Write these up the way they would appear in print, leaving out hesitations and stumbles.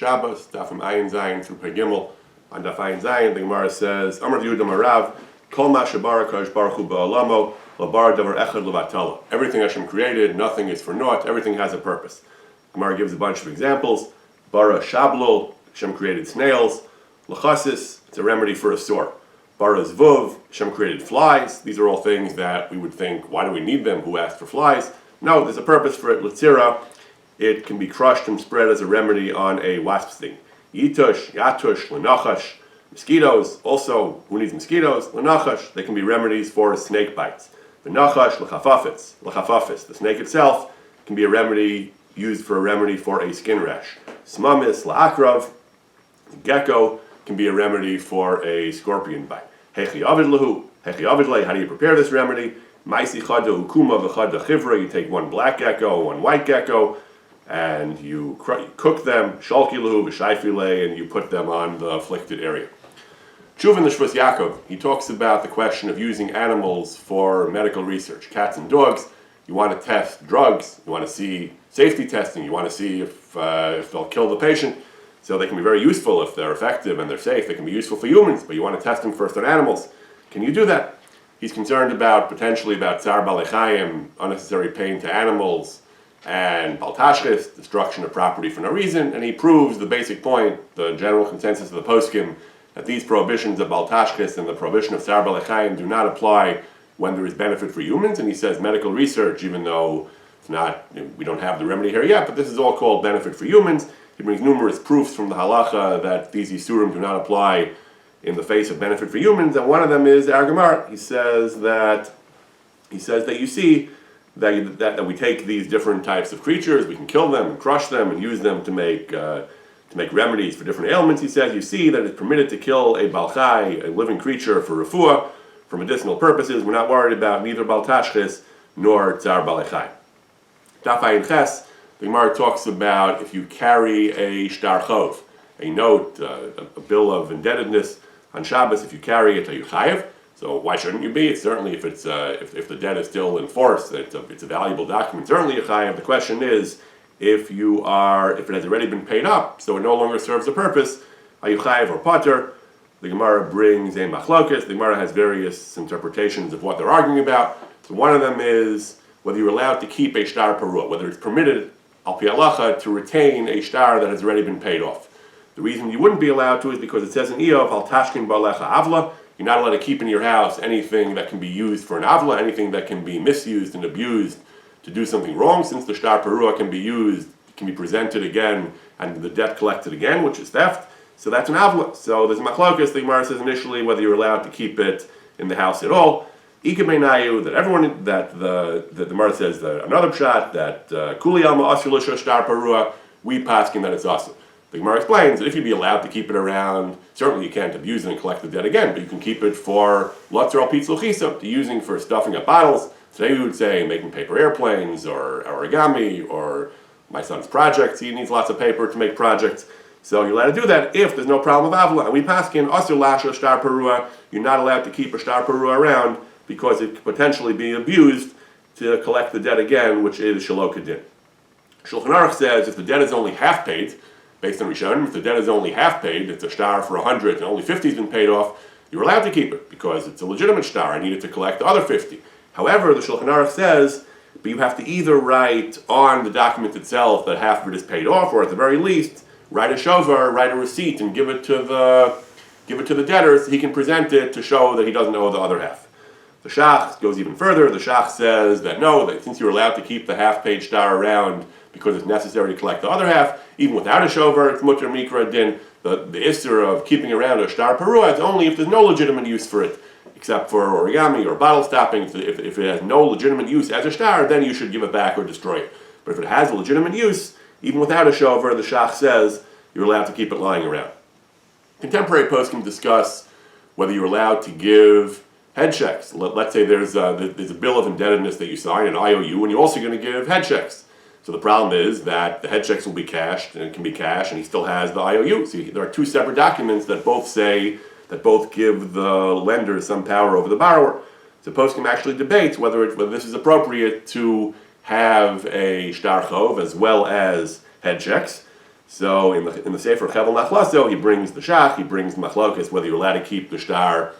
Shabbos, Daf Ayin Zayin through Pei Gimel. On Daf Ayin Zayin, the Gemara says, Amar Yehuda Marav, Kol ma shebara Kadosh Baruch Hu ba'olamo, labar davar echad levatala. Everything Hashem created, nothing is for naught. Everything has a purpose. Gemara gives a bunch of examples. Bara shablul, Hashem created snails. Lachasis, it's a remedy for a sore. Bara zvuv, Hashem created flies. These are all things that we would think, why do we need them? Who asked for flies? No, there's a purpose for it. Litzira, it can be crushed and spread as a remedy on a wasp sting. Yitush, yatush, lenachash. Mosquitoes, also, who needs mosquitoes? Lenachash, they can be remedies for snake bites. Lenachash, lechafafis. The snake itself can be a remedy, used for a remedy for a skin rash. Smamis, la'akrav, gecko can be a remedy for a scorpion bite. Hechi avid lahu, hechi avid lei, how do you prepare this remedy? Maisi chada hukuma v'chada chivra, you take one black gecko, one white gecko, and you cook them, shalki lahu v'shaifi lei, and you put them on the afflicted area. Tshuva the Shvus Yaakov, he talks about the question of using animals for medical research. Cats and dogs, you want to test drugs, you want to see safety testing, you want to see if they'll kill the patient. So they can be very useful if they're effective and they're safe. They can be useful for humans, but you want to test them first on animals. Can you do that? He's concerned potentially about tsar balei chayim, unnecessary pain to animals, and baltashchis, destruction of property for no reason, and he proves the basic point, the general consensus of the poskim, that these prohibitions of baltashchis and the prohibition of tsar balei chayim do not apply when there is benefit for humans, and he says medical research, even though it's not, we don't have the remedy here yet, but this is all called benefit for humans. He brings numerous proofs from the halacha that these isurim do not apply in the face of benefit for humans, and one of them is our Gemara. He says that you see that we take these different types of creatures, we can kill them and crush them and use them to make remedies for different ailments. He says you see that it's permitted to kill a balchai, a living creature, for refuah, for medicinal purposes. We're not worried about neither baltashchis nor tsar balei chayim. Daf Ayin Ches, the Gemara talks about if you carry a shtar chov, a note, a bill of indebtedness on Shabbos, if you carry it, are you chayev? So why shouldn't you be? It's certainly if it's if the debt is still in force, it's a valuable document. Certainly a chayev. The question is if it has already been paid up, so it no longer serves a purpose, are you chayev or pater? The Gemara brings a machlokes. The Gemara has various interpretations of what they're arguing about. So one of them is whether you're allowed to keep a shtar parua, whether it's permitted al pi halacha to retain a shtar that has already been paid off. The reason you wouldn't be allowed to is because it says in Eov, al tashkin ba'alecha avla, you're not allowed to keep in your house anything that can be used for an avla, anything that can be misused and abused to do something wrong, since the shtar parua can be used, can be presented again, and the debt collected again, which is theft. So that's an avla. So there's a machlokes. The Gemara says initially whether you're allowed to keep it in the house at all. Ika beinayu, that the Gemara says that another pshat, that kuli alma asur l'sho shtar parua, we paskin that it's awesome. The Gemara explains that if you'd be allowed to keep it around, certainly you can't abuse it and collect the debt again, but you can keep it for lotzer al pitzel chisam, to using for stuffing up bottles. Today we would say making paper airplanes, or origami, or my son's projects. He needs lots of paper to make projects. So you're allowed to do that if there's no problem of avla. And we paskin asur lasho shtar parua, you're not allowed to keep a shtar parua around because it could potentially be abused to collect the debt again, which is shelo kedin. Shulchan Aruch says if the debt is only half paid, based on Rishonim, if the debt is only half paid, it's a shtar for 100 and only 50 has been paid off, you're allowed to keep it because it's a legitimate shtar. I needed to collect the other 50. However, the Shulchan Aruch says, but you have to either write on the document itself that half of it is paid off, or at the very least, write a shovar, write a receipt, and give it to the debtor so he can present it to show that he doesn't owe the other half. The Shach goes even further. The Shach says that no, that since you're allowed to keep the half-paid shtar around because it's necessary to collect the other half, even without a shover, it's mutter mikra din. The isser of keeping around a shtar parua is only if there's no legitimate use for it, except for origami or bottle stopping. If it has no legitimate use as a shtar, then you should give it back or destroy it. But if it has a legitimate use, even without a shover, the Shach says you're allowed to keep it lying around. Contemporary poskim discuss whether you're allowed to give head checks. Let's say there's a bill of indebtedness that you sign, an IOU, and you're also going to give head checks. So the problem is that the head checks will be cashed, and it can be cash, and he still has the IOU. So there are two separate documents that both give the lender some power over the borrower. So poskim actually debates whether this is appropriate to have a shtar chov as well as head checks. So in the Sefer Chevel Nachlaso, he brings the Shach, he brings the Machlokas, whether you're allowed to keep the Shtar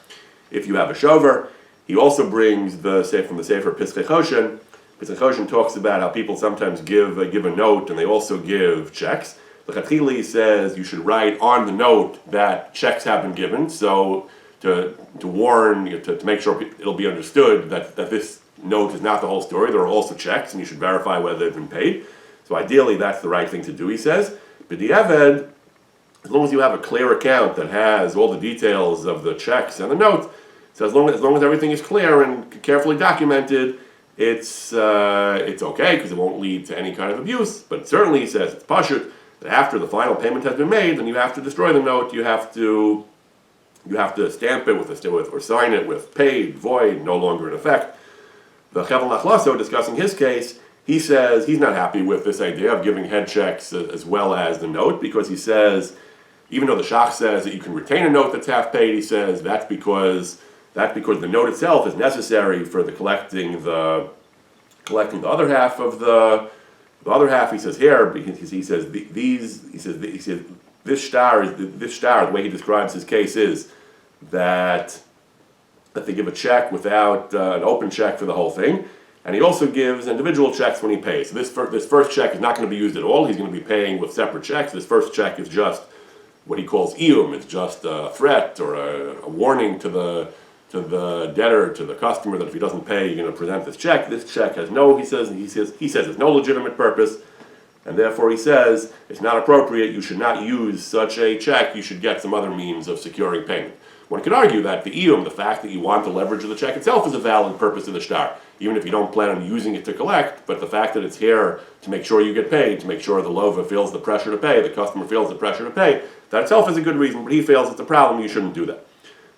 if you have a shover. He also brings from the Sefer Piskei Choshen. Piskei Choshen talks about how people sometimes give a note and they also give checks. The Chatchili says you should write on the note that checks have been given, so to warn, to make sure it'll be understood that this note is not the whole story. There are also checks, and you should verify whether they've been paid. So ideally, that's the right thing to do, he says. But the Eved, as long as you have a clear account that has all the details of the checks and the notes, so as long as everything is clear and carefully documented, it's okay because it won't lead to any kind of abuse. But certainly, he says it's pashut that after the final payment has been made, then you have to destroy the note. You have to stamp it or sign it with paid, void, no longer in effect. The Chevel Nachlaso, discussing his case, he says he's not happy with this idea of giving head checks as well as the note, because he says, even though the Shach says that you can retain a note that's half paid, he says that's because the note itself is necessary for the collecting the other half of the other half. He says here, because he says this shtar, the way he describes his case is that they give a check without an open check for the whole thing, and he also gives individual checks when he pays. So this first check is not going to be used at all. He's going to be paying with separate checks. This first check is just what he calls iyum. It's just a threat or a warning to the debtor, to the customer, that if he doesn't pay, you're going to present this check. This check has he says it's no legitimate purpose, and therefore he says it's not appropriate. You should not use such a check. You should get some other means of securing payment. One could argue that the iyum, the fact that you want the leverage of the check itself, is a valid purpose of the shtar, even if you don't plan on using it to collect. But the fact that it's here to make sure you get paid, to make sure the lova feels the pressure to pay, the customer feels the pressure to pay, that itself is a good reason. But he feels it's a problem. You shouldn't do that.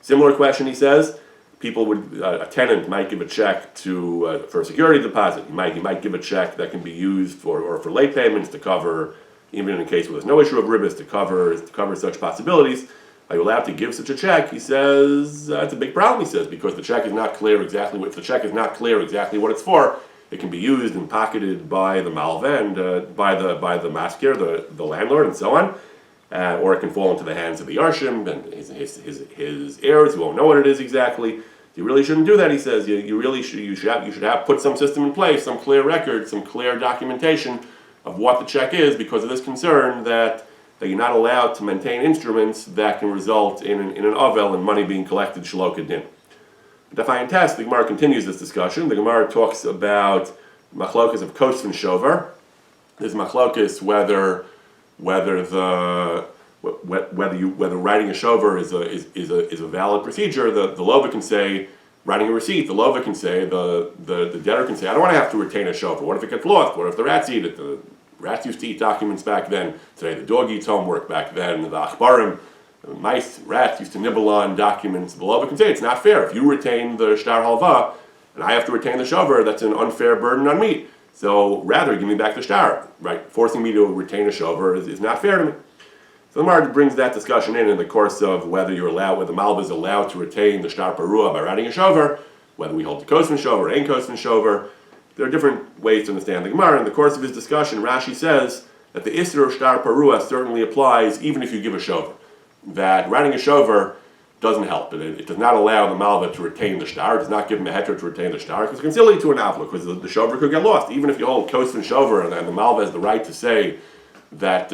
Similar question, he says. A tenant might give a check for a security deposit. He might give a check that can be used for late payments to cover, even in a case where there's no issue of ribbis, to cover such possibilities. Are you allowed to give such a check? He says it's a big problem. He says because the check is not clear exactly what it's for. It can be used and pocketed by the malva and by the maskir, the landlord, and so on. Or it can fall into the hands of the yarshim and his heirs who won't know what it is exactly. You really shouldn't do that, he says. You should have put some system in place, some clear record, some clear documentation of what the check is, because of this concern that you're not allowed to maintain instruments that can result in an avel and money being collected shelo kedin. The Gemara continues this discussion. The Gemara talks about machlokas of kos and shover. There's machlokas whether writing a shover is a valid procedure. The lova can say, writing a receipt, the lova can say, the debtor can say, I don't want to have to retain a shover. What if it gets lost? What if the rats eat it? The rats used to eat documents back then. Today the dog eats homework. Back then the achbarim, the mice, rats used to nibble on documents. The lova can say it's not fair. If you retain the shtar halva and I have to retain the shover, that's an unfair burden on me. So rather give me back the shtar. Right? Forcing me to retain a shover is not fair to me. So the Gemara brings that discussion in the course of whether the malva is allowed to retain the shtar parua by writing a shover, whether we hold the kosvin shover or ain't kosvin shover. There are different ways to understand the Gemara. In the course of his discussion, Rashi says that the isra of shtar parua certainly applies even if you give a shover. That writing a shover doesn't help. It does not allow the malva to retain the shtar. It does not give him a heter to retain the shtar, because it can still lead to an avla, because the shover could get lost. Even if you hold kosvin shover and the malva has the right to say that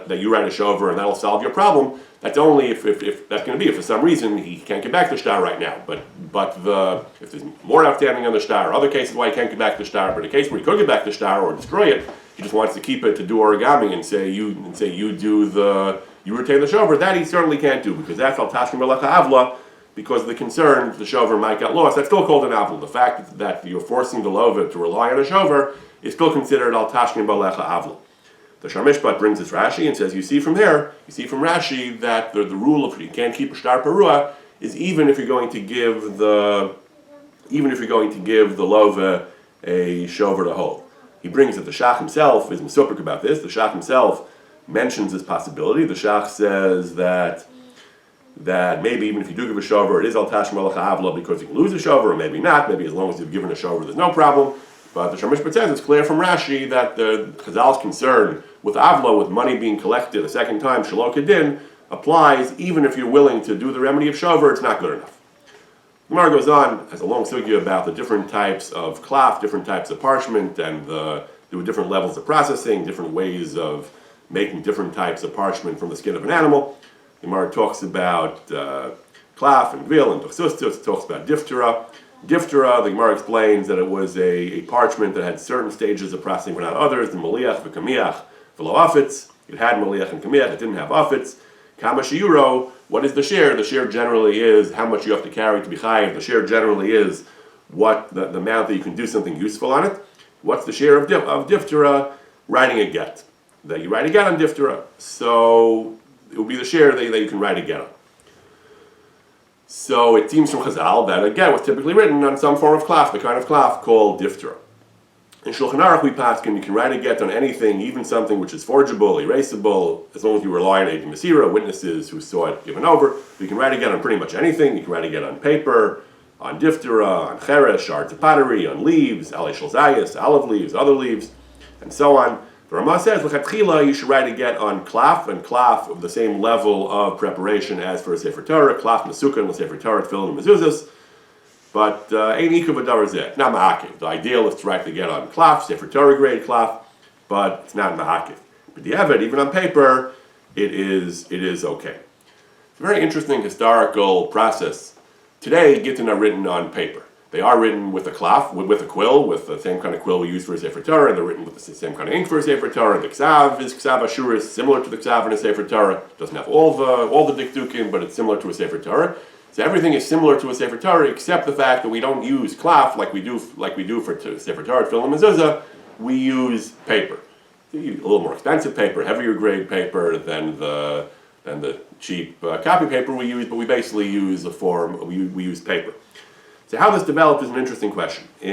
you write a shover and that'll solve your problem, that's only if that's going to be if for some reason he can't get back the shtar right now. But if there's more outstanding on the shtar, other cases why he can't get back the shtar, but a case where he could get back the shtar or destroy it, he just wants to keep it to do origami and say you retain the shover, that he certainly can't do, because that's al tashkim b'lecha avla, because of the concern the shover might get lost. That's still called an avla. The fact that you're forcing the lova to rely on a shover is still considered al tashkim b'lecha avla. The Sharmishpat brings this Rashi and says, you see from Rashi that the rule of you can't keep a shtar parua is even if you're going to give the lova a shover to hold. He brings that the Shach himself is mesuprik about this. The Shach himself mentions this possibility. The Shach says that maybe even if you do give a shover, it is al tashma l'cha avla because you can lose a shover, or maybe not. Maybe as long as you've given a shover, there's no problem. But the Shamishpat says it's clear from Rashi that the Chazal's concern with Avla, with money being collected a second time, Shalom Kedin, applies even if you're willing to do the remedy of Shover, it's not good enough. Gemara goes on, has a long sugya about the different types of cloth, different types of parchment, and there were different levels of processing, different ways of making different types of parchment from the skin of an animal. Gemara talks about cloth and gvil and tochsustus, talks about diphthera. Diphthera, the Gemara explains that it was a parchment that had certain stages of processing but not others, the maliach, the kamiach, v'lo afitz. It had maliach and kamiach, it didn't have afitz. Kama shiuro, what is the share? The share generally is how much you have to carry to be chayiv. The share generally is what the amount that you can do something useful on it. What's the share of diphthera? Writing a get. That you write a get on diphthera. So it will be the share that you can write a get on. So it seems from Chazal that a get was typically written on some form of cloth, the kind of cloth called diphthera. In Shulchan Aruch we paskin, you can write a get on anything, even something which is forgeable, erasable, as long as you rely on Eid Masira, witnesses who saw it given over. You can write a get on pretty much anything. You can write a get on paper, on diphthera, on cheres, shards of pottery, on leaves, alei shel zayis, olive leaves, other leaves, and so on. The Ramah says, l'chatchila, you should write a get on klaf, and klaf of the same level of preparation as for a Sefer Torah, klaf mesukah and Sefer Torah, tefillin and mezuzahs, but ein ikuv v'davar zeh, not ma'akiv. The ideal is to write the get on klaf, Sefer Torah grade klaf, but it's not ma'akiv. But the evet, even on paper, it is okay. It's a very interesting historical process. Today, gittin are written on paper. They are written with a cloth, with a quill, with the same kind of quill we use for a Sefer Torah, and they're written with the same kind of ink for a Sefer Torah. The ksav is ksav ashuris, similar to the ksav in a Sefer Torah. It doesn't have all the dikdukim, but it's similar to a Sefer Torah. So everything is similar to a Sefer Torah, except the fact that we don't use cloth like we do for Sefer Torah, tefillin, and mezuzah. We use paper. A little more expensive paper, heavier grade paper than the cheap copy paper we use, but we basically use we use paper. So how this developed is an interesting question. By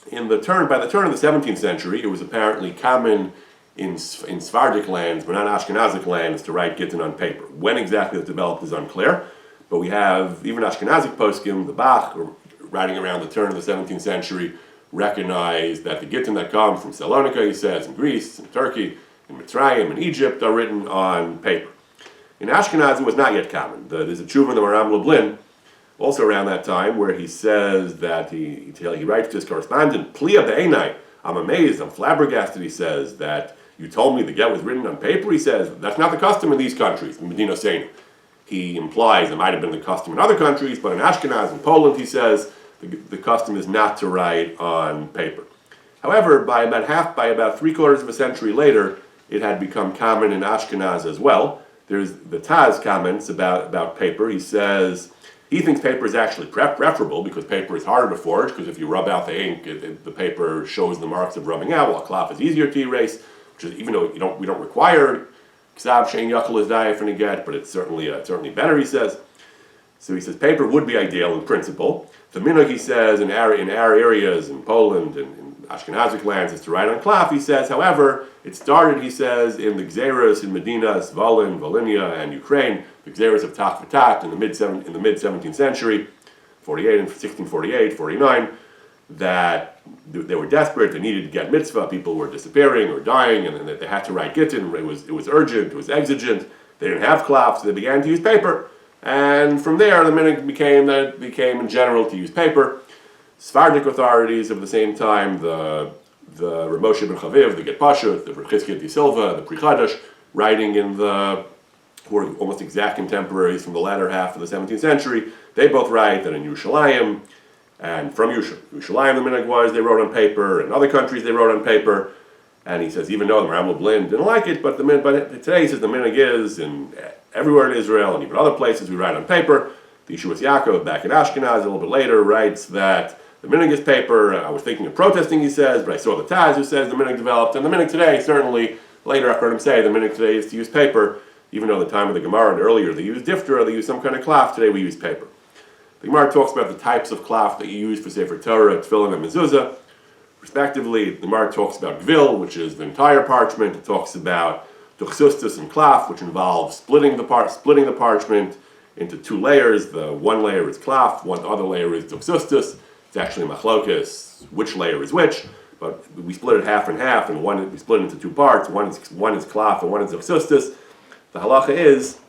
the turn of the 17th century, it was apparently common in Sephardic lands, but not Ashkenazic lands, to write gittin on paper. When exactly it developed is unclear, but we have even Ashkenazic poskim, the Bach, writing around the turn of the 17th century, recognized that the gittin that come from Salonika, he says, in Greece, in Turkey, in Mitzrayim, in Egypt, are written on paper. In Ashkenaz, it was not yet common. There's a tshuva in the Maram Lublin, also around that time, where he says that he writes to his correspondent, Plia be'enai, I'm amazed, I'm flabbergasted, he says, that you told me the get was written on paper. He says, that's not the custom in these countries, in Medina Seinu. He implies it might have been the custom in other countries, but in Ashkenaz, in Poland, he says, the custom is not to write on paper. However, by about 3/4 of a century later, it had become common in Ashkenaz as well. There's the Taz comments about paper. He says, he thinks paper is actually preferable because paper is harder to forge, because if you rub out the ink, the paper shows the marks of rubbing out, while cloth is easier to erase, which is, even though we don't require ksav shein yachal is in a get, but it's certainly better, he says. So he says paper would be ideal in principle. The minhag, he says, in our areas, in Poland and in Ashkenazic lands, is to write on cloth. He says, however, it started, he says, in the Gzeras in Medina, Volyn, Volhynia, and Ukraine, the Gzeras of Tat V'Tat in the mid 17th century, 1648, 49, that they were desperate, they needed to get mitzvah, people were disappearing or dying, and they had to write gittin. It was urgent, it was exigent. They didn't have cloth, so they began to use paper. And from there, the minhag became in general to use paper. Sephardic authorities of the same time, the Ramoshe ben Chaviv, the Get Pashut, the Chizkiah di Silva, the Pri Chadash, writing who are almost exact contemporaries from the latter half of the 17th century, they both write that in Yerushalayim, and from Yerushalayim the minhag was they wrote on paper, in other countries they wrote on paper, and he says even though the Maram Lublin didn't like it, but today he says the minhag is everywhere in Israel and even other places we write on paper. The Yeshuas Yaakov back in Ashkenaz a little bit later writes that the minhag is paper. I was thinking of protesting, he says, but I saw the Taz who says the minhag developed, and the minhag today, certainly, later I've heard him say the minhag today is to use paper, even though the time of the Gemara and earlier they used diphthera, they used some kind of cloth, today we use paper. The Gemara talks about the types of cloth that you use for Sefer Torah, tefillin, and mezuzah, respectively. The Gemara talks about gvil, which is the entire parchment. It talks about tochsustus and cloth, which involves splitting the parchment into two layers. The one layer is cloth, one other layer is tochsustus. It's actually machlokes, which layer is which, but we split it half and half, and we split it into two parts. One is klaf and one is doxustus. The halacha is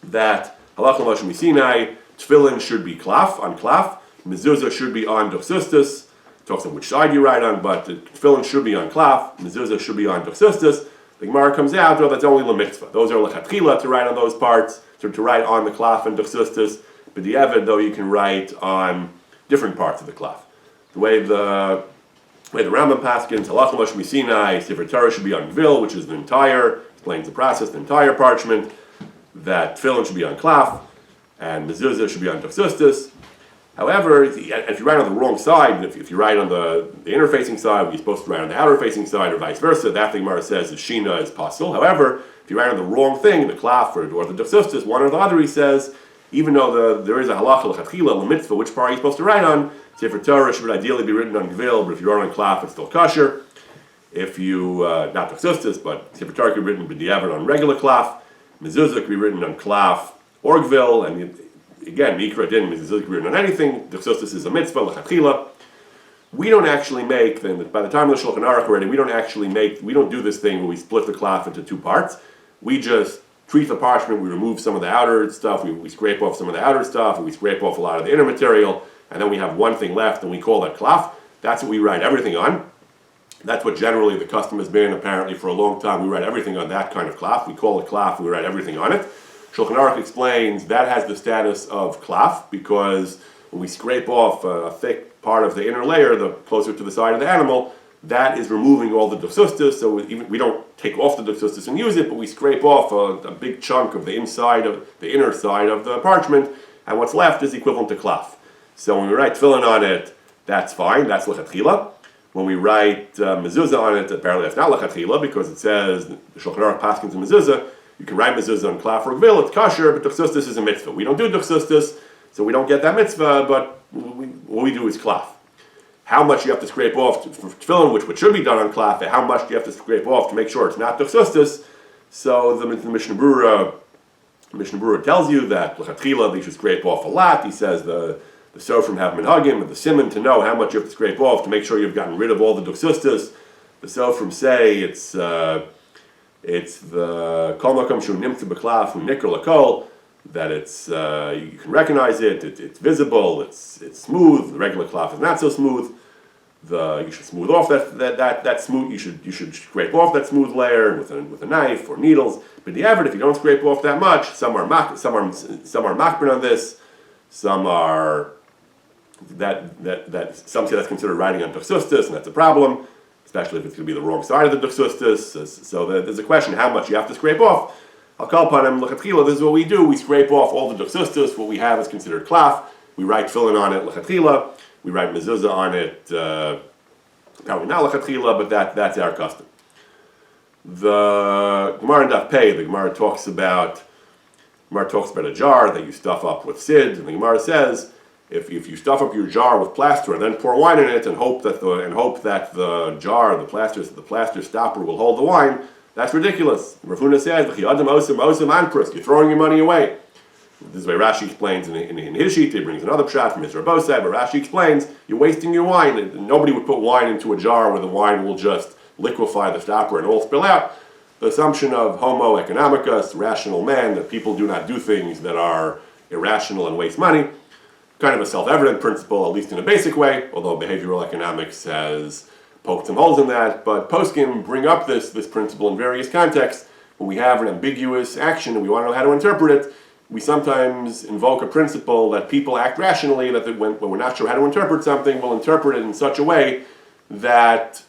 that halacha l'moshe misinai, tefillin should be klaf, on klaf, mezuzah should be on doxustus. Talks on which side you write on, but the tefillin should be on klaf, mezuzah should be on doxustus. The Gemara comes out, that's only l'mitzvah. Those are lechatchila to write on those parts, to write on the klaf and doxustus. But the Eved, though, you can write on different parts of the klaf. The way the Rambam paskins, halacha l'moshe misinai, Sefer Torah should be on gvil, which is the entire, explains the process, the entire parchment. That tefillin should be on klaf, and mezuzah should be on doxustus. However, if you write on the wrong side, if you write on the inner-facing side, you're supposed to write on the outer-facing side, or vice versa. That the Gemara says is shina is possible. However, if you write on the wrong thing, the klaf or the doxustus, one or the other, he says, even though there is a halacha l'chatchila, l'mitzvah, which part are you supposed to write on? Sefer Torah should ideally be written on gvil, but if you write on klaf, it's still kosher. If you, not doxustus, but Sefer Torah could be written b'diavad on regular klaf. Mezuzah could be written on klaf or gvil, and again, mikra din, mezuzah could be written on anything. Doxustus is a mitzvah, l'chatchila. We don't actually make, by the time of the Shulchan Aruch already, we don't do this thing where we split the klaf into two parts. We just treat the parchment, we remove some of the outer stuff, we scrape off some of the outer stuff, and we scrape off a lot of the inner material, and then we have one thing left, and we call that klaf. That's what we write everything on. That's what generally the custom has been, apparently, for a long time. We write everything on that kind of klaf. We call it klaf, we write everything on it. Shulchan Aruch explains that has the status of klaf, because when we scrape off a thick part of the inner layer, the closer to the side of the animal, that is removing all the doxustus, so we don't take off the doxustus and use it, but we scrape off a big chunk of the inside of the inner side of the parchment, and what's left is equivalent to klaf. So when we write tefillin on it, that's fine, that's lechatchila. When we write mezuzah on it, apparently that's not lechatchila, because it says, the Shulchan Aruch paskins in mezuzah, you can write mezuzah on klaf or gvil, it's kosher, but doxustus is a mitzvah. We don't do doxustus, so we don't get that mitzvah, but what we do is klaf. How much you have to scrape off for tefillin, which should be done on klaf, and how much do you have to scrape off to make sure it's not doxustus? So the Mishnah Berurah tells you that lechatchila you should scrape off a lot. He says the sofrim have minhagim, the simon, to know how much you have to scrape off to make sure you've gotten rid of all the doxustus. The sofrim say it's the kol makom shu nimtzu b'klaf u'nikra l'kol, that it's you can recognize it, it's visible, it's smooth. The regular klaf is not so smooth. You should smooth off that smooth. You should scrape off that smooth layer with a knife or needles. But the average, if you don't scrape off that much, some are makbid on this. Some are some say that's considered writing on doxustus, and that's a problem, especially if it's going to be the wrong side of the doxustus. So there's a question how much you have to scrape off. I'll call upon him, lechatchila, this is what we do. We scrape off all the doxustus. What we have is considered klaf. We write tefillin on it, lechatchila. We write mezuzah on it, probably not lechatchila, but that's our custom. The Gemara in Daf Pei, the Gemara talks about a jar that you stuff up with sid, and the Gemara says, if you stuff up your jar with plaster and then pour wine in it and hope that the jar, the plaster stopper will hold the wine, that's ridiculous. Rav Huna says, you're throwing your money away. This is the way Rashi explains in his sheet. He brings another pshat from his Rabbosai, but Rashi explains, you're wasting your wine. Nobody would put wine into a jar where the wine will just liquefy the stopper and all spill out. The assumption of homo economicus, rational man, that people do not do things that are irrational and waste money, kind of a self-evident principle, at least in a basic way, although behavioral economics has poked some holes in that. But poskim bring up this principle in various contexts. When we have an ambiguous action and we want to know how to interpret it, we sometimes invoke a principle that people act rationally, that when we're not sure how to interpret something, we'll interpret it in such a way that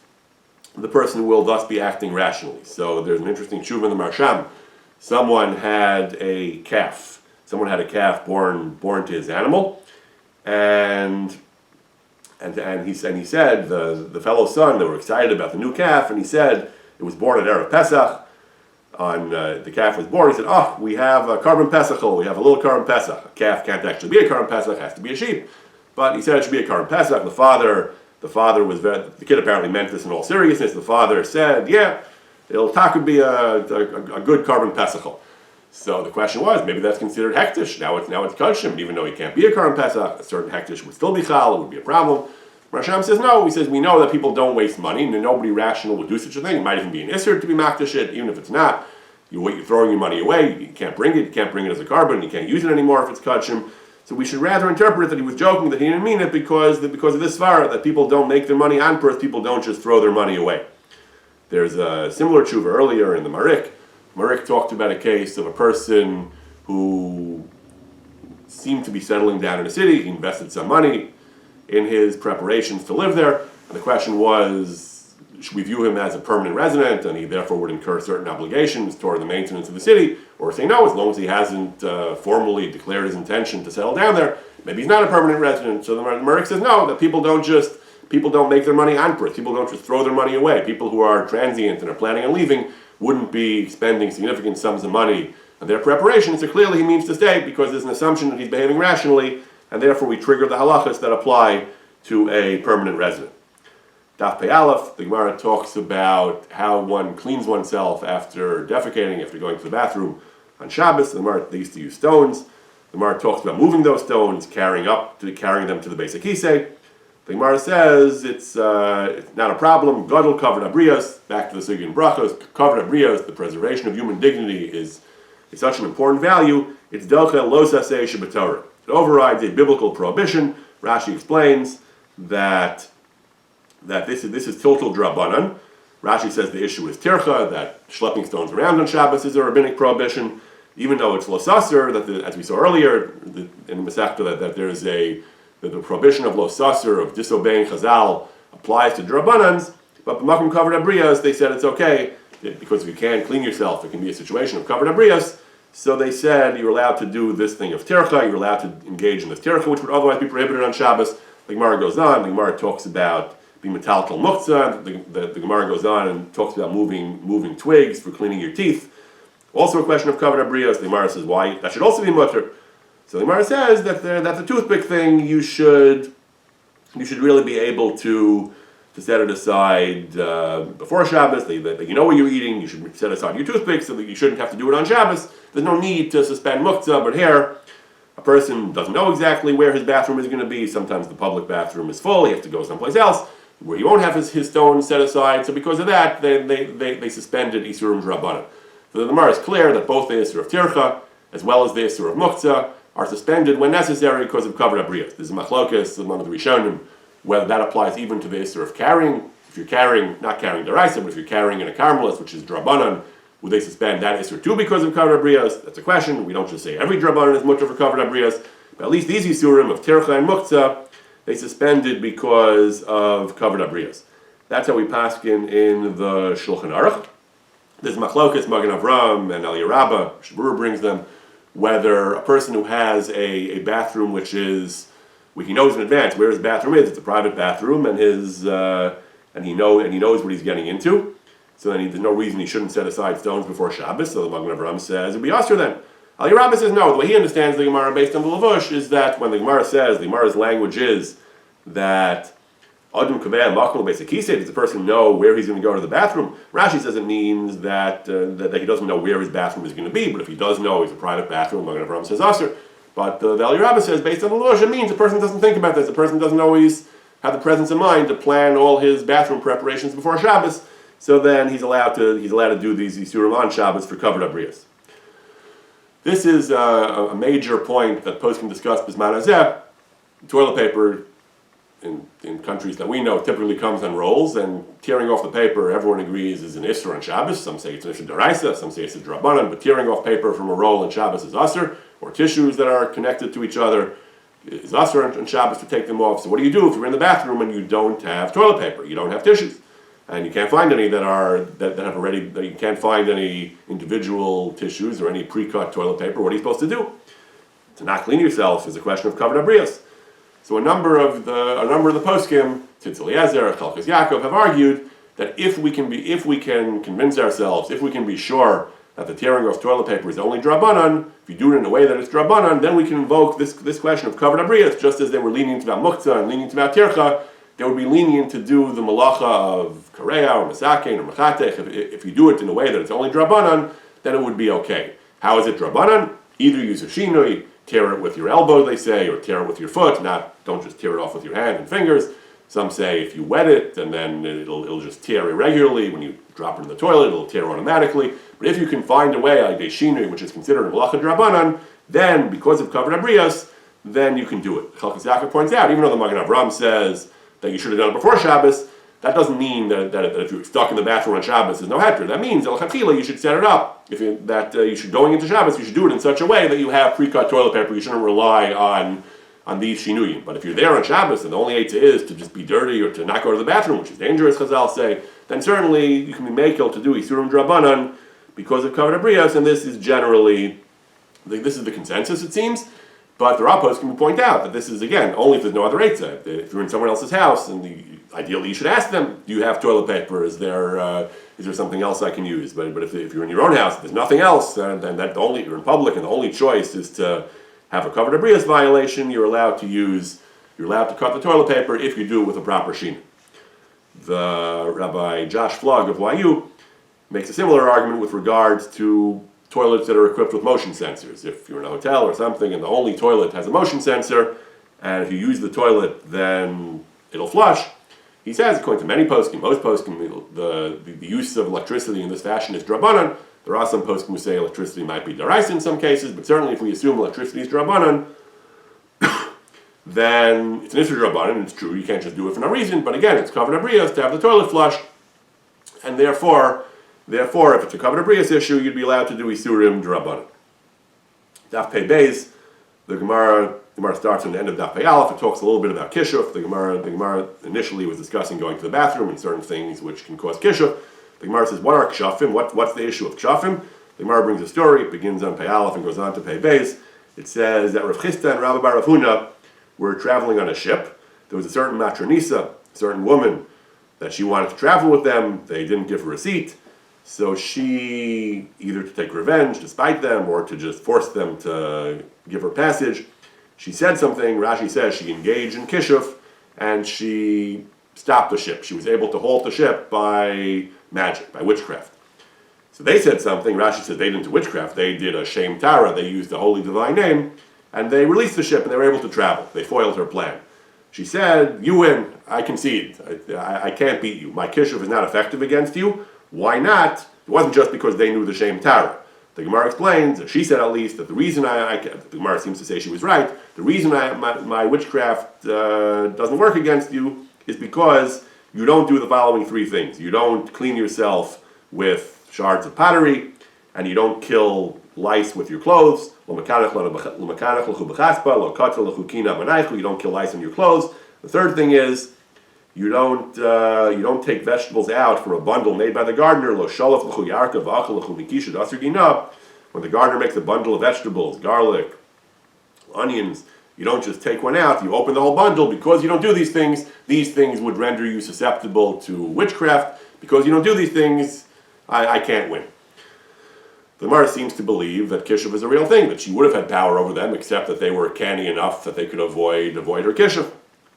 the person will thus be acting rationally. So there's an interesting tshuva in the Marsham. Someone had a calf born to his animal, and he said the fellow son, they were excited about the new calf, and he said it was born at Erev Pesach. The calf was born. He said, we have a carbon pesachol, we have a little carbon pesach. A calf can't actually be a carbon pesach, it has to be a sheep. But he said it should be a carbon pesach. The kid apparently meant this in all seriousness. The father said, it'll be a good carbon pesachol. So the question was, maybe that's considered hektish. Now it's kashim, even though he can't be a Karim Pesach, a certain hektish would still be chal, it would be a problem. Rasham says no. He says we know that people don't waste money, and nobody rational would do such a thing. It might even be an isser to be makdash it, even if it's not. You're throwing your money away. You can't bring it. You can't bring it as a carbon. You can't use it anymore if it's kachim. So we should rather interpret that he was joking, that he didn't mean it because of this svara, that people don't make their money on birth. People don't just throw their money away. There's a similar tshuva earlier in the Marik. Marik talked about a case of a person who seemed to be settling down in a city. He invested some money in his preparations to live there. And the question was, should we view him as a permanent resident and he therefore would incur certain obligations toward the maintenance of the city? Or say no, as long as he hasn't formally declared his intention to settle down there, maybe he's not a permanent resident. So the Marik says no, that people don't make their money on birth. People don't just throw their money away. People who are transient and are planning on leaving wouldn't be spending significant sums of money on their preparation. So clearly he means to stay because there's an assumption that he's behaving rationally, and therefore we trigger the halachos that apply to a permanent resident. Daf Pei Aleph, the Gemara talks about how one cleans oneself after defecating, after going to the bathroom on Shabbos. The Gemara, they used to use stones. The Gemara talks about moving those stones, carrying them to the basic kisei. The Gemara says it's not a problem. Gadol covered abrios. Back to the Sugya and Brachos. Covered abrios. The preservation of human dignity is such an important value. It's delcha lo saseh shebetorah. It overrides a biblical prohibition. Rashi explains that this is total drabanan. Rashi says the issue is tircha, that schlepping stones around on Shabbos is a rabbinic prohibition, even though it's lo saser, that as we saw earlier in the Masechta, that there's the prohibition of lo saser, of disobeying Chazal, applies to drabanans, but b'makom covered abrios, they said it's okay, because if you can't clean yourself, it can be a situation of covered abrios. So they said you're allowed to do this thing of tircha, you're allowed to engage in this tircha, which would otherwise be prohibited on Shabbos. The Gemara goes on, the Gemara talks about being metaltal muktzah, the Gemara goes on and talks about moving twigs for cleaning your teeth. Also a question of covered abrios. The Gemara says why that should also be mutter. So the Gemara says that that's a toothpick thing. You should really be able to set it aside before Shabbos. That you know what you're eating. You should set aside your toothpick so that you shouldn't have to do it on Shabbos. There's no need to suspend muktzah, but here a person doesn't know exactly where his bathroom is going to be. Sometimes the public bathroom is full. He has to go someplace else where he won't have his stones set aside. So because of that, they suspended Isurim Drabanan. So the Gemara is clear that both the Isur of Tircha as well as the Isur of Muktzah are suspended when necessary because of covered abrios. This is machlokes among the Rishonim, whether that applies even to the Isur of carrying. If you're carrying, not carrying deraisa, but if you're carrying in a carmelis, which is Drabanan, would they suspend that Isur too because of covered abrios? That's a question. We don't just say every Drabanan is mutter for covered abrios, but at least these Isurim of Tircha and Muktzah, they suspended because of covered abrios. That's how we paskin in the Shulchan Aruch. There's machlokes, Magen Avram and Eliyah Rabbah, Shabur brings them, whether a person who has a bathroom which is, he knows in advance where his bathroom is, it's a private bathroom, and he knows what he's getting into, so then there's no reason he shouldn't set aside stones before Shabbos. So the Magen Avram says it'd be usher then. Eliyah Rabbah says no. The way he understands the Gemara based on the Lavush is that when the Gemara says, the Gemara's language is that Adam Kaveh Makmal Basic Kisei, does the person know where he's going to go to the bathroom? Rashi says it means that he doesn't know where his bathroom is going to be, but if he does know it's a private bathroom, Magen Avram says usher. But the Eliyah Rabbah says based on the Lavush, it means the person doesn't think about this. The person doesn't always have the presence of mind to plan all his bathroom preparations before Shabbos. So then he's allowed to do these Yisurim on Shabbos for covered abrios. This is a major point that poskim discuss Bisman Hazeh. Toilet paper in countries that we know typically comes on rolls, and tearing off the paper, everyone agrees, is an Isser on Shabbos. Some say it's an Isser D'Oraisa, some say it's a Drabanan, but tearing off paper from a roll on Shabbos is Usser, or tissues that are connected to each other is Usser on Shabbos to take them off. So what do you do if you're in the bathroom and you don't have toilet paper, you don't have tissues, and you can't find any that you can't find any individual tissues or any pre-cut toilet paper? What are you supposed to do? To not clean yourself is a question of covered abrios. So a number of the poskim, Tzitz Eliezer, Halachos Yaakov, have argued that if we can convince ourselves, if we can be sure that the tearing of toilet paper is only drabanan, if you do it in a way that it's drabanan, then we can invoke this question of covered abrios, just as they were lenient about muktzah and lenient about tircha. They would be lenient to do the malacha of kareya or masakein or machatech. If you do it in a way that it's only drabanan, then it would be okay. How is it drabanan? Either use a shinui, tear it with your elbow, they say, or tear it with your foot. Don't just tear it off with your hand and fingers. Some say if you wet it, and then it'll just tear irregularly. When you drop it in the toilet, it'll tear automatically. But if you can find a way, like a shinui, which is considered a malacha drabanan, then because of covered abrios, then you can do it. Halachos Yaakov points out, even though the Magen Avraham says that you should have done it before Shabbos, that doesn't mean that if you're stuck in the bathroom on Shabbos, there's no heter. That means, you should set it up. You should, going into Shabbos, you should do it in such a way that you have pre-cut toilet paper. You shouldn't rely on these shinuyim. But if you're there on Shabbos and the only eitzah is to just be dirty or to not go to the bathroom, which is dangerous, Chazal say, then certainly you can be mekel to do isurim drabanan because of covered abrios, and this is generally, this is the consensus, it seems. But the Rabbos can point out that this is, again, only if there's no other eitzah. If you're in someone else's house, and ideally you should ask them, do you have toilet paper? Is there something else I can use? But if you're in your own house, if there's nothing else, then you're in public, and the only choice is to have a covered abrios violation, you're allowed to cut the toilet paper if you do it with a proper shina. The Rabbi Josh Flug of YU makes a similar argument with regards to toilets that are equipped with motion sensors. If you're in a hotel or something and the only toilet has a motion sensor, and if you use the toilet, then it'll flush. He says, according to many poskim, most poskim, the use of electricity in this fashion is drabanan. There are some poskim who say electricity might be daraisa in some cases, but certainly if we assume electricity is drabanan, then it's an issue drabanan, and it's true, you can't just do it for no reason, but again, it's covered abrios to have the toilet flush, and therefore, if it's a covered abrios issue, you'd be allowed to do isurim drabanan. Daf Pei Beis, the Gemara starts on the end of Daf Pei Aleph. It talks a little bit about kishuf. The Gemara initially was discussing going to the bathroom and certain things which can cause kishuf. The Gemara says, what are kshafim? What's the issue of kshafim? The Gemara brings a story. It begins on Pei Aleph and goes on to Pei Beis. It says that Rav Chisda and Rabbi Bar Rav Huna were traveling on a ship. There was a certain matronisa, a certain woman, that she wanted to travel with them. They didn't give her a seat. So she, either to take revenge despite them or to just force them to give her passage, she said something. Rashi says she engaged in kishuf and she stopped the ship. She was able to halt the ship by magic, by witchcraft. So they said something. Rashi says they didn't do witchcraft. They did a shem tara. They used the holy divine name and they released the ship and they were able to travel. They foiled her plan. She said, you win. I concede. I can't beat you. My kishuf is not effective against you. Why not? It wasn't just because they knew the Shem Tara. The Gemara explains, she said at least, that the reason the Gemara seems to say she was right, the reason my witchcraft doesn't work against you is because you don't do the following three things. You don't clean yourself with shards of pottery, and you don't kill lice with your clothes. You don't kill lice in your clothes. The third thing is, you don't take vegetables out from a bundle made by the gardener. When the gardener makes a bundle of vegetables, garlic, onions, you don't just take one out, you open the whole bundle. Because you don't do these things would render you susceptible to witchcraft. Because you don't do these things, I can't win. The Gemara seems to believe that kishuf is a real thing, that she would have had power over them, except that they were canny enough that they could avoid her kishuf.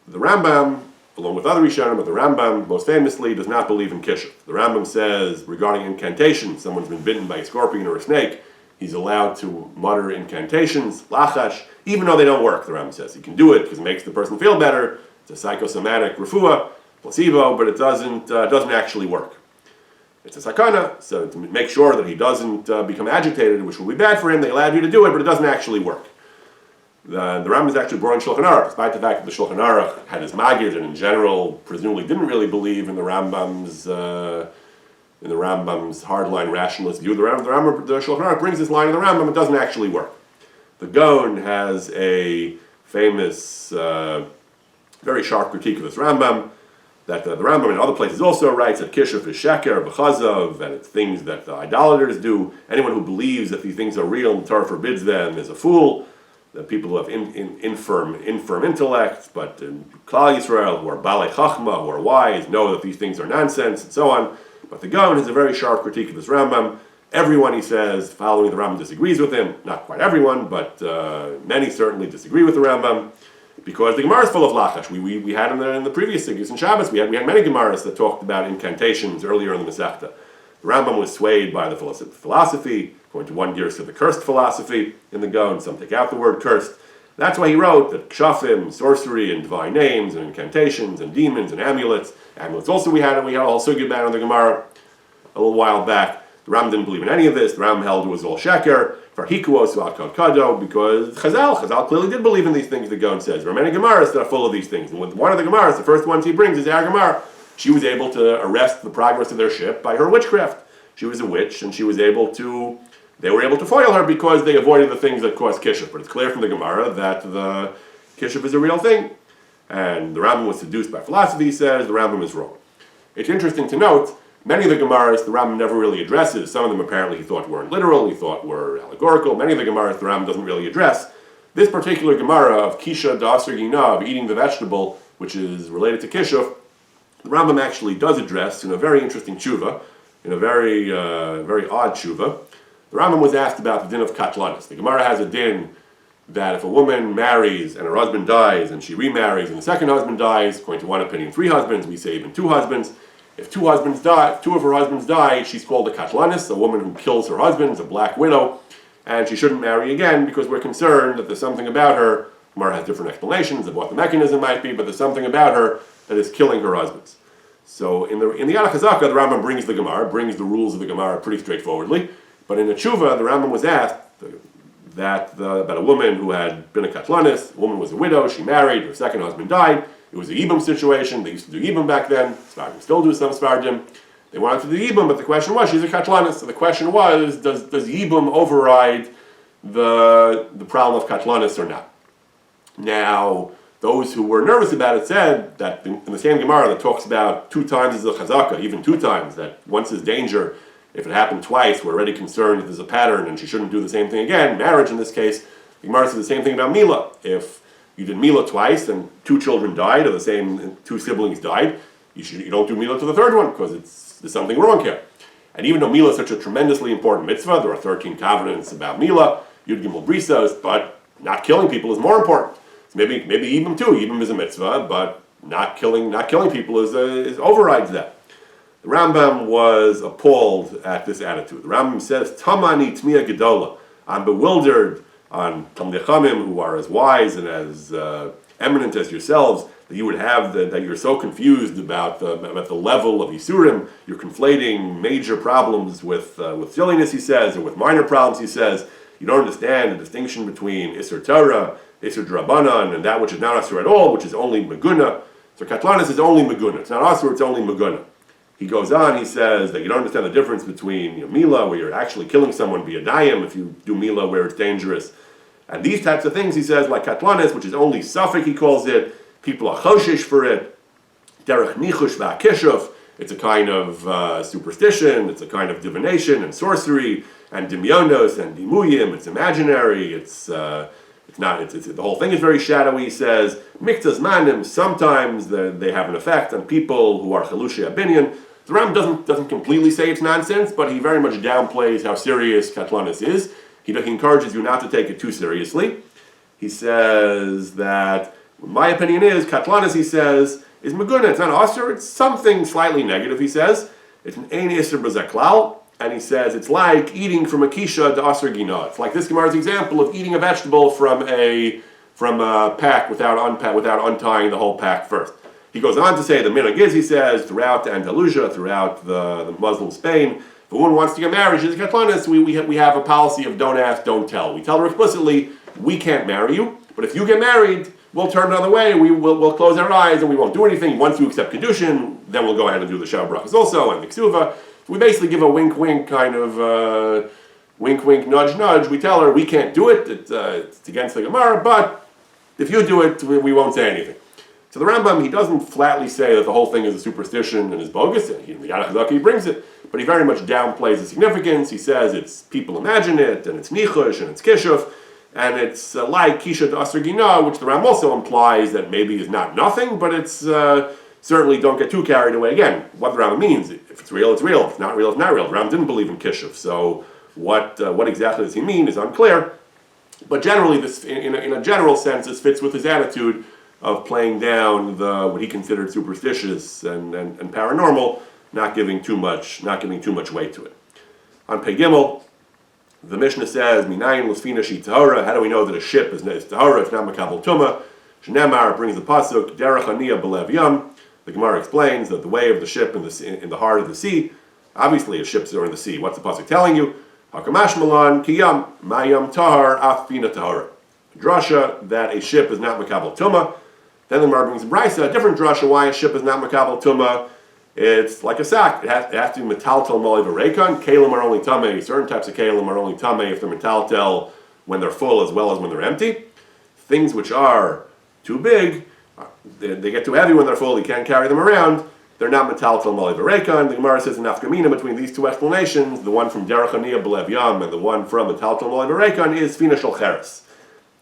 The Rambam, along with other Rishonim, but the Rambam, most famously, does not believe in kishuf. The Rambam says, regarding incantation, someone's been bitten by a scorpion or a snake, he's allowed to mutter incantations, lachash, even though they don't work, the Rambam says. He can do it because it makes the person feel better. It's a psychosomatic refuah, placebo, but it doesn't actually work. It's a sakana, so to make sure that he doesn't become agitated, which will be bad for him, they allowed you to do it, but it doesn't actually work. The Rambam is actually born in Shulchan Aruch, despite the fact that the Shulchan Aruch had his magid and in general presumably didn't really believe in the Rambam's hardline rationalist view. The Shulchan Aruch brings this line in the Rambam, it doesn't actually work. The Gaon has a famous, very sharp critique of this Rambam, that the Rambam in other places also writes that kishuf is sheker, b'chazav, and it's things that the idolaters do. Anyone who believes that these things are real and the Torah forbids them is a fool. The people who have infirm intellects, but in Klal Yisrael, who are balei chachma, who are wise, know that these things are nonsense, and so on. But the Gaon has a very sharp critique of this Rambam. Everyone, he says, following the Rambam disagrees with him. Not quite everyone, but many certainly disagree with the Rambam, because the Gemara is full of lachash. We had in the previous Sigus in Shabbos, we had many Gemaras that talked about incantations earlier in the Masechta. The Rambam was swayed by the philosophy, According to one gears to the cursed philosophy in the Gaon, some take out the word cursed. That's why he wrote that kshafim, sorcery, and divine names, and incantations, and demons, and amulets. Amulets also we had a whole sugya about in the Gemara a little while back. The Ram didn't believe in any of this. The Ram held it was all sheker, farhikuos v'akad kado, because Chazal clearly did believe in these things, the Gaon says. There are many Gemaras that are full of these things. And with one of the Gemaras, the first ones he brings is our Gemara. She was able to arrest the progress of their ship by her witchcraft. She was a witch, and they were able to foil her because they avoided the things that caused kishuf. But it's clear from the Gemara that the kishuf is a real thing. And the Rambam was seduced by philosophy, he says. The Rambam is wrong. It's interesting to note, many of the Gemaras the Rambam never really addresses. Some of them apparently he thought weren't literal, he thought were allegorical. Many of the Gemaras the Rambam doesn't really address. This particular Gemara of Kisha Da'asr Gina, of eating the vegetable, which is related to kishuf, the Rambam actually does address in a very interesting tshuva, in a very odd tshuva. The Rambam was asked about the din of katlanis. The Gemara has a din that if a woman marries and her husband dies and she remarries and the second husband dies, according to one opinion 3 husbands, we say even 2 husbands. If 2 of her husbands die, she's called a katlanis, a woman who kills her husband, is a black widow, and she shouldn't marry again because we're concerned that there's something about her. The Gemara has different explanations of what the mechanism might be, but there's something about her that is killing her husbands. So in the Yad HaChazaka, the Rambam brings the Gemara, brings the rules of the Gemara pretty straightforwardly. But in the tshuva, the Rambam was asked about a woman who had been a katlanis. The woman was a widow, she married, her second husband died. It was a yibum situation. They used to do yibum back then. Sfardim still do some Sfardim. They wanted to do yibum, but the question was, she's a katlanis. So the question was, does yibum override the problem of katlanis or not? Now, those who were nervous about it said that in the same Gemara that talks about 2 times is a chazaka, even 2 times, that once is danger. If it happened twice, we're already concerned that there's a pattern and she shouldn't do the same thing again. Marriage in this case, the Gemara says the same thing about Mila. If you did Mila twice and 2 children died, or the same 2 siblings died, you don't do Mila to the 3rd one because there's something wrong here. And even though Mila is such a tremendously important mitzvah, there are 13 covenants about Mila, Yud Gimel Brisos, but not killing people is more important. So maybe Yibum too. Yibum is a mitzvah, but not killing people is overrides that. The Rambam was appalled at this attitude. The Rambam says, Tamani Tmiya Gedola. I'm bewildered on Talmidei Chachamim, who are as wise and as eminent as yourselves, that you would have that you're so confused about the level of Yisurim. You're conflating major problems with silliness, he says, or with minor problems, he says. You don't understand the distinction between Isser Torah, Isser Drabanan, and that which is not Asur at all, which is only Meguna. So Katlanis is only Meguna. It's not Asur, it's only Meguna. He goes on, he says that you don't understand the difference between Mila, where you're actually killing someone via Dayim, if you do Mila where it's dangerous. And these types of things, he says, like Katlanis, which is only Suffolk, he calls it, people are choshish for it, Derech Nichush va'kishuf, it's a kind of superstition, it's a kind of divination and sorcery, and dimyonos and dimuyim, it's imaginary, the whole thing is very shadowy, he says. Miktas manim, sometimes they have an effect on people who are chalushi abinyan. The Ram doesn't completely say it's nonsense, but he very much downplays how serious Katlanis is. He encourages you not to take it too seriously. He says that, my opinion is, Katlanis, he says, is meguna. It's not asur, it's something slightly negative, he says. It's an ein isur b'zaklal. And he says it's like eating from a kisha to asur gina. It's like this Gemara's example of eating a vegetable from a pack without untying the whole pack first. He goes on to say the minhag is, he says, throughout Andalusia, throughout the Muslim Spain, if a woman wants to get married, she's a katlanis, we have a policy of don't ask, don't tell. We tell her explicitly, we can't marry you, but if you get married, we'll turn another way, we'll close our eyes and we won't do anything. Once you accept kedushin, then we'll go ahead and do the Shav brachas also, and the ksuva. We basically give a wink-wink kind of wink-wink, nudge-nudge. We tell her we can't do it. It's against the Gemara, but if you do it, we won't say anything. So the Rambam, he doesn't flatly say that the whole thing is a superstition and is bogus. And in the Yad HaChazaka he brings it, but he very much downplays the significance. He says it's people imagine it, and it's nichush, and it's kishuf, and it's like kisha to asur gina, which the Rambam also implies that maybe is not nothing, but it's certainly don't get too carried away. Again, what the Rambam means, if it's real, it's real. If it's not real, it's not real. The Rambam didn't believe in kishuf, so what exactly does he mean is unclear. But generally, this, in a general sense, this fits with his attitude of playing down what he considered superstitious and paranormal, not giving too much weight to it. On Pei Gimel, The Mishnah says, Minayin l'sfina shi tahora. How do we know that a ship is tahora? It's not makabel tuma. Shnemar brings the pasuk derech aniyah b'lev yam. The Gemara explains that the way of the ship in the heart of the sea. Obviously, if ships are in the sea, what's the pasuk telling you? Hakamash malan kiyam mayam tahar afina tahora. Drasha that a ship is not makabel tuma. Then the Gemara brings a brisa, a different drasha why a ship is not makabel tuma. It's like a sack. It has to be metaltel mali v'reikon. Kalim are only tamei. Certain types of kalim are only tamei if they're metaltel when they're full as well as when they're empty. Things which are too big, they get too heavy when they're full. You can't carry them around. They're not metaltel mali v'reikon. The Gemara says in nafkamina between these two explanations, the one from derech aniyah b'lev yam and the one from metaltel mali v'reikon is fina shel cheres.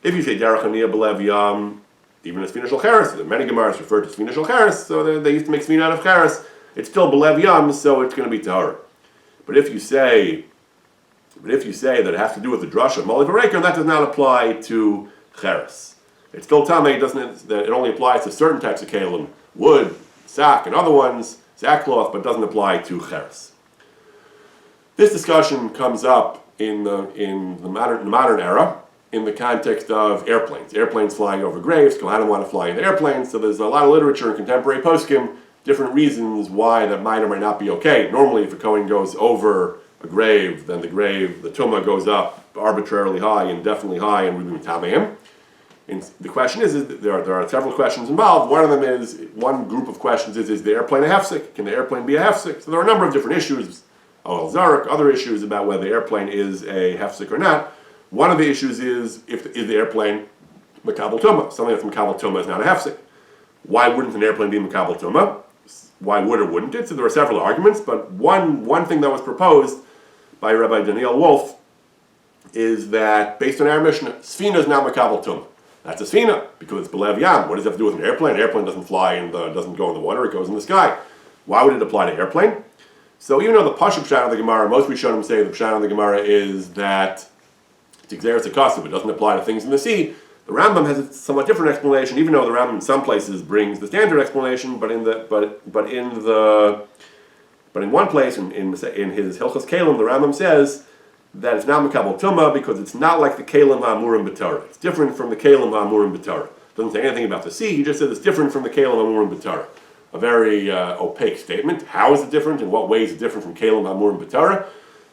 If you say derech aniyah b'lev yam, even as fina shel cheres, many Gemaras refer to fina shel cheres, so they used to make fina out of cheres. It's still b'lev yam, so it's going to be tahor. But if you say that it has to do with the drasha of mali v'reikon, that does not apply to cheres. It's still tamei. It only applies to certain types of kalim, wood, sack, and other ones, sackcloth, but doesn't apply to cheres. This discussion comes up in the modern era in the context of airplanes. Airplanes flying over graves. Kohanim want to fly in airplanes, so there's a lot of literature in contemporary poskim. Different reasons why that might or might not be okay. Normally, if a Kohen goes over a grave, then the tumah goes up arbitrarily high, indefinitely high, and we be mitameim. And the question is there are several questions involved. One group of questions is the airplane a hefsek? Can the airplane be a hefsek? So there are a number of different issues, zarek, other issues about whether the airplane is a hefsek or not. One of the issues is the airplane makabel tumah? Something that's makabel tumah is not a hefsek. Why wouldn't an airplane be makabel tumah? Why would or wouldn't it? So there are several arguments, but one thing that was proposed by Rabbi Daniel Wolf is that based on our Mishnah, sfina is not makabel tumah. That's a sfina because it's b'lev yam. What does it have to do with an airplane? An airplane doesn't fly and doesn't go in the water; it goes in the sky. Why would it apply to airplane? So even though the Pashup Pshat of the Gemara, most Rishonim say the Pshat of the Gemara is that it's Xeris Akasav, it doesn't apply to things in the sea. The Rambam has a somewhat different explanation, even though the Rambam in some places brings the standard explanation, but in one place in his Hilchos Kalim, the Rambam says that it's not makabel tumah because it's not like the kalim ha'amurim b'Torah. It's different from the kalim ha'amurim b'Torah. Doesn't say anything about the sea. He just says it's different from the kalim ha'amurim b'Torah. A very opaque statement. How is it different? In what ways is it different from kalim ha'amurim b'Torah?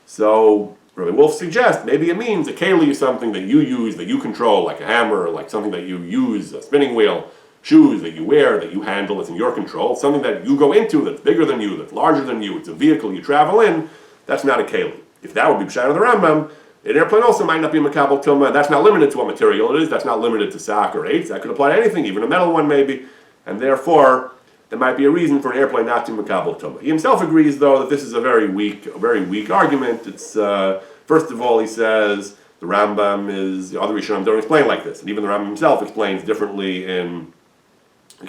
So Rabbi Wolf suggests maybe it means a keli is something that you use, that you control, like a hammer, or like something that you use, a spinning wheel, shoes that you wear, that you handle, that's in your control. Something that you go into that's bigger than you, that's larger than you. It's a vehicle you travel in. That's not a keli. If that would be Pshat of the Rambam, an airplane also might not be makabel tumah. That's not limited to what material it is. That's not limited to sack or eitz. That could apply to anything, even a metal one maybe. And therefore, there might be a reason for an airplane not to makabel tumah. He himself agrees, though, that this is a very weak argument. It's first of all, he says the Rambam is the other Rishonim don't explain like this, and even the Rambam himself explains differently in I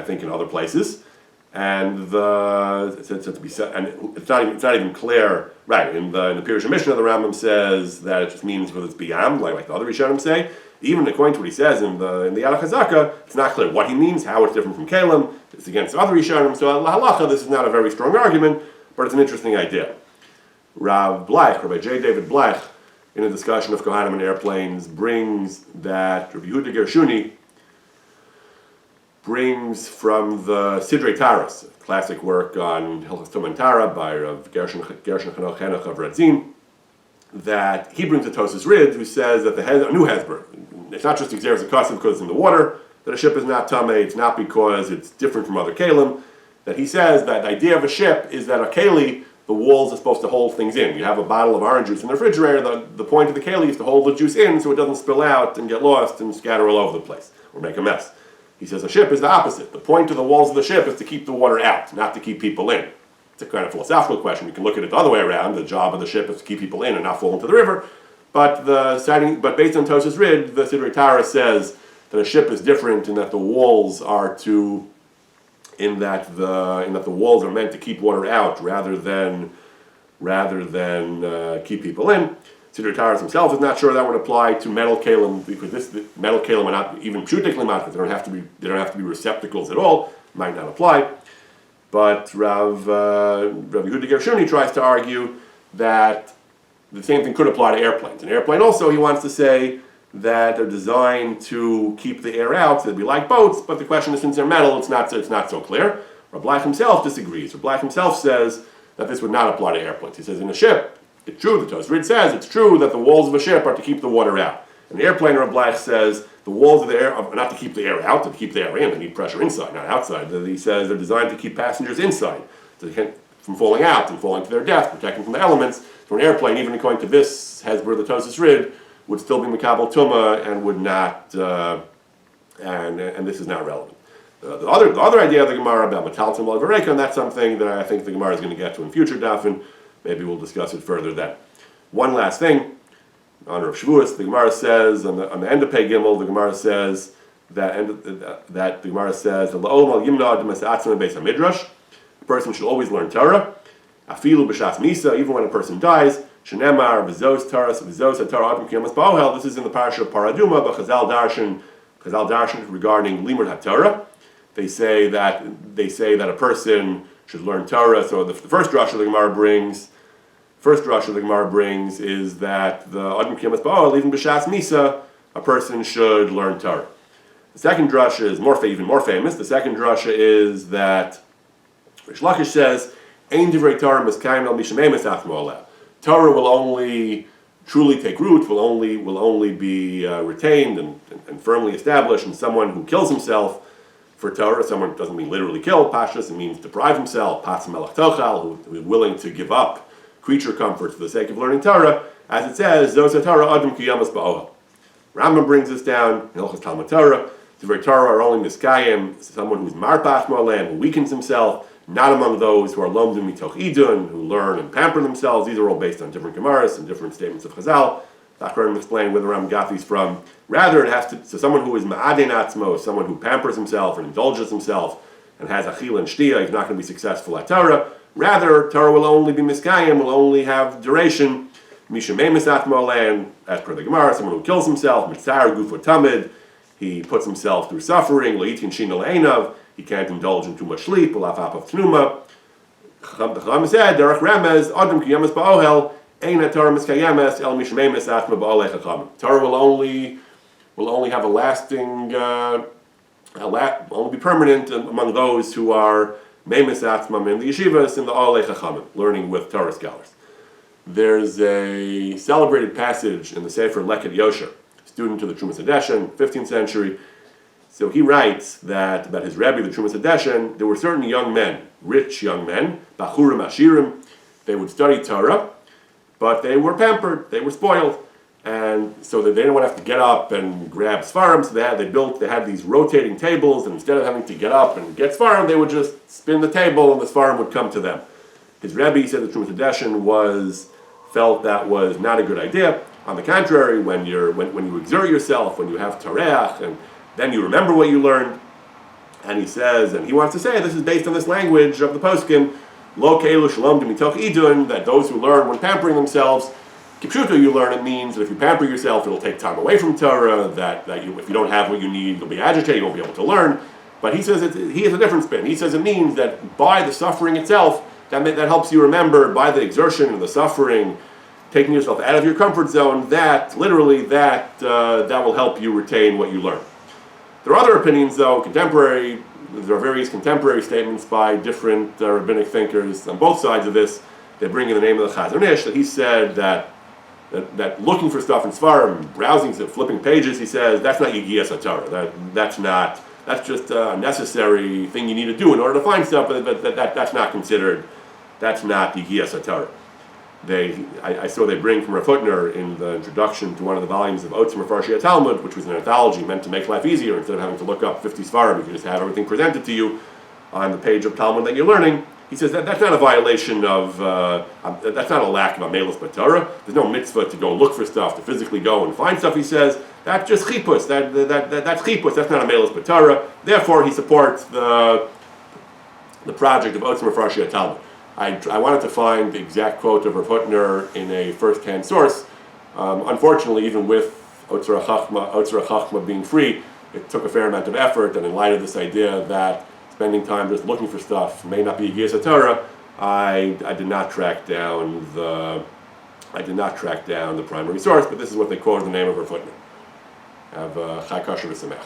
think in other places. And it's not even clear, right? In the Pirush Mishnah, the Rambam says that it just means whether it's biyam, like the other Rishonim say. Even according to what he says in the Yad HaChazaka, it's not clear what he means, how it's different from Kalim. It's against other Rishonim. So halacha, this is not a very strong argument, but it's an interesting idea. Rabbi J. David Blech, in a discussion of Kohanim and airplanes, brings that Rabbi Yehuda Gershuni brings from the Sidrei Taras, a classic work on Hilchos Tumah and Tara by Rav Gershon Chanoch Henoch of Radzin, that he brings a Tosas Rid who says that a new Hezbollah, it's not just Xeris Akasim because it's in the water, that a ship is not Tameh, it's not because it's different from other Kalim, that he says that the idea of a ship is that a Keli, the walls are supposed to hold things in. You have a bottle of orange juice in the refrigerator, the point of the Keli is to hold the juice in so it doesn't spill out and get lost and scatter all over the place or make a mess. He says a ship is the opposite. The point of the walls of the ship is to keep the water out, not to keep people in. It's a kind of philosophical question. You can look at it the other way around. The job of the ship is to keep people in and not fall into the river. But based on Tosas Rid, the Sidrei Tara says that a ship is different in that the walls are the walls are meant to keep water out rather than keep people in. Sidrei Taras himself is not sure that would apply to metal kalim because metal kalim are not even pshutik limat. They don't have to be receptacles at all. Might not apply. But Rav Yehuda Gershuni tries to argue that the same thing could apply to airplanes. An airplane also, he wants to say that they're designed to keep the air out, so they'd be like boats, but the question is, since they're metal, it's not so clear. Rabbi Black himself disagrees. Rabbi Black himself says that this would not apply to airplanes. He says in a ship, it's true, the Tosrid says, it's true that the walls of a ship are to keep the water out. An airplane, Rabbi Black says, the walls of the air are not to keep the air out, to keep the air in. They need pressure inside, not outside. He says they're designed to keep passengers inside, so they can't from falling out and falling to their death, protecting from the elements. So an airplane, even according to this Hezbollah, the Tosis Rid, would still be Makabal Tumah and would not, and this is not relevant. The other idea of the Gemara about Matal Tumah Vareka, and that's something that I think the Gemara is going to get to in future daf, and maybe we'll discuss it further then. One last thing, in honor of Shavuos, the Gemara says, on the end of Pei Gimel, the Gemara says that the Gemara says, a person should always learn Torah. Afilu b'shas misa, even when a person dies. Shenemar v'zos Torah adam kiyamas ba'ohel. This is in the parasha of Paraduma, but Chazal darshan regarding limud haTorah. They say that a person should learn Torah. So the first drasha the Gemara brings is that the adam kiyamas ba'ohel, even b'shas misa, a person should learn Torah. The second drasha is even more famous. The second drasha is that Rish Lakish says, Ein divrei Torah miskayim el mishamemes atzmo aleh. Torah will only truly take root, will only be retained and firmly established in someone who kills himself for Torah. Someone doesn't mean literally kill, pashtus, it means deprive himself, patz melach tochal, who is willing to give up creature comforts for the sake of learning Torah. As it says, Zos HaTorah adam ki yamas ba'ohel. Rambam brings this down in Hilchos Talmud Torah. Divrei Torah are only miskayim, someone who's marpach mo'aleh, who weakens himself, not among those who are lomdim mitoch idun, who learn and pamper themselves. These are all based on different gemaras and different statements of Chazal. Dr. explain where the Ram got these from. Rather, it has to, so someone who is ma'aden atzmo, someone who pampers himself and indulges himself and has achil and shtia, he's not going to be successful at Torah. Rather, Torah will only be miskayim, will only have duration. Mishamemes atzmo alein, as per the Gemara, someone who kills himself, mitzar gufo tamid, he puts himself through suffering, leitin shina le'enav, he can't indulge in too much sleep, ulafap of tnuma. The Chacham said, derech remez, adam ki yamas ba'ohel, ein Torah miskayemes, el mishmemes atma ba'olei chacham. Torah will only have a lasting, only be permanent among those who are memes atma in the yeshivas, in the olei chacham, learning with Torah scholars. There's a celebrated passage in the Sefer Leket Yosher, student of the Trumas Hadeshen, 15th century. So he writes that about his Rebbe, the Trumas Hadeshen, there were certain young men, rich young men, bachurim ashirim. They would study Torah, but they were pampered, they were spoiled, and so that they didn't want to have to get up and grab svarim. So they had these rotating tables, and instead of having to get up and get svarim, they would just spin the table, and the svarim would come to them. His Rebbe, he said, the Trumas Hadeshen felt that was not a good idea. On the contrary, when you exert yourself, when you have tareach, and then you remember what you learned. And he says, and he wants to say, this is based on this language of the poskim, lo ke'elu shalom mitoch idun, that those who learn when pampering themselves, kipshuto, you learn, it means that if you pamper yourself, it'll take time away from Torah, that if you don't have what you need, you'll be agitated, you won't be able to learn. But he says he has a different spin. He says it means that by the suffering itself, that helps you remember, by the exertion and the suffering, taking yourself out of your comfort zone, that will help you retain what you learn. There are other opinions, though, there are various contemporary statements by different rabbinic thinkers on both sides of this. They bring in the name of the Chazon Ish, that he said that looking for stuff in Svarim, browsing, flipping pages, he says, that's not Yigiyas HaTorah. That's just a necessary thing you need to do in order to find stuff, but that's not Yigiyas HaTorah. I saw they bring from Rav Hutner in the introduction to one of the volumes of Otzim Mefarshei Talmud, which was an anthology meant to make life easier. Instead of having to look up 50 Svarim, you can just have everything presented to you on the page of Talmud that you're learning. He says that's not a violation of, that's not a lack of Amelis B'Torah. There's no mitzvah to go look for stuff, to physically go and find stuff. He says that's just chipus. That's chipus. That's not Amelis B'Torah. Therefore, he supports the project of Otzim Mefarshei Talmud. I wanted to find the exact quote of Rav Hutner in a first-hand source. Unfortunately, even with Otzra Chachma being free, it took a fair amount of effort, and in light of this idea that spending time just looking for stuff may not be Yigiyas HaTorah, I did not track down the primary source, but this is what they quote in the name of her footnote. Have Chai Kasher V'Samech.